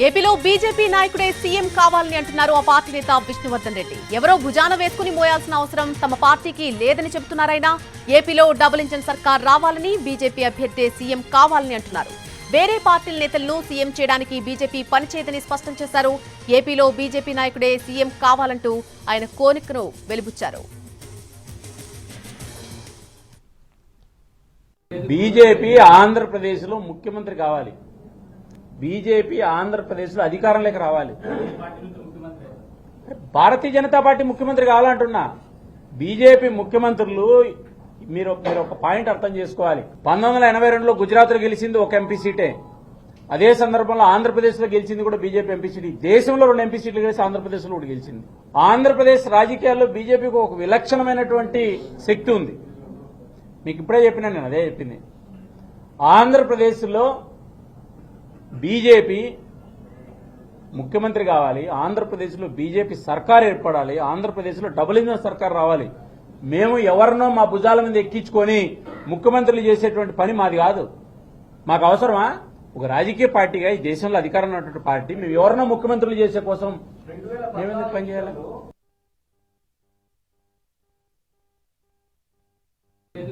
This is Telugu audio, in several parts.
ఏపీలో బీజేపీ నాయకుడే సీఎం కావాలని అంటున్నారు ఆ పార్టీ నేత విష్ణువర్ధన్ రెడ్డి. ఎవరో భుజాన వేసుకుని మోయాల్సిన అవసరం తమ పార్టీకి లేదని చెబుతున్నారాయన. ఏపీలో డబుల్ ఇంజన్ సర్కార్ రావాలని, బీజేపీ అభ్యర్థి సీఎం కావాలని అంటున్నారు. వేరే పార్టీల నేతలను సీఎం చేయడానికి బీజేపీ పనిచేయదని స్పష్టం చేశారు. ఏపీలో బీజేపీ నాయకుడే సీఎం కావాలంటూ ఆయన కోరికను వెలిబుచ్చారు. బీజేపీ ఆంధ్రప్రదేశ్లో ముఖ్యమంత్రి కావాలి, బీజేపీ ఆంధ్రప్రదేశ్లో అధికారంలోకి రావాలి. భారతీయ జనతా పార్టీ ముఖ్యమంత్రి కావాలంటున్నా. బీజేపీ ముఖ్యమంత్రులు మీరు ఒక పాయింట్ అర్థం చేసుకోవాలి. 1982లో గుజరాత్లో గెలిచింది ఒక ఎంపీ సీటే. అదే సందర్భంలో ఆంధ్రప్రదేశ్లో గెలిచింది కూడా బీజేపీ ఎంపీ సీట్. దేశంలో 2 ఎంపీ సీట్లు గెలిచి ఆంధ్రప్రదేశ్లో కూడా గెలిచింది. ఆంధ్రప్రదేశ్ రాజకీయాల్లో బీజేపీకి ఒక విలక్షణమైనటువంటి శక్తి ఉంది. మీకు ఇప్పుడే చెప్పినా, నేను అదే చెప్పింది. ఆంధ్రప్రదేశ్లో బీజేపీ ముఖ్యమంత్రి కావాలి, ఆంధ్రప్రదేశ్లో బీజేపీ సర్కార్ ఏర్పడాలి, ఆంధ్రప్రదేశ్లో డబుల్ ఇంజన్ సర్కార్ రావాలి. మేము ఎవరినో మా భుజాల మీద ఎక్కించుకొని ముఖ్యమంత్రులు చేసేటువంటి పని మాది కాదు. మాకు అవసరమా? ఒక రాజకీయ పార్టీగా ఈ దేశంలో అధికారంలో ఉన్నటువంటి పార్టీ మేము ఎవరినో ముఖ్యమంత్రులు చేసే కోసం మేమెందుకు పనిచేయాలి?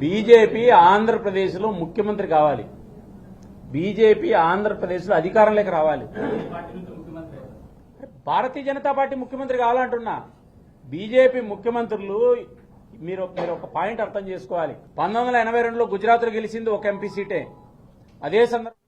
బీజేపీ ఆంధ్రప్రదేశ్లో ముఖ్యమంత్రి కావాలి, బీజేపీ ఆంధ్రప్రదేశ్లో అధికారంలోకి రావాలి. భారతీయ జనతా పార్టీ ముఖ్యమంత్రి కావాలంటున్నా. బీజేపీ ముఖ్యమంత్రులు మీరు ఒక పాయింట్ అర్థం చేసుకోవాలి. 1982లో గుజరాత్లో గెలిచింది ఒక ఎంపీ సీటే. అదే సందర్భంలో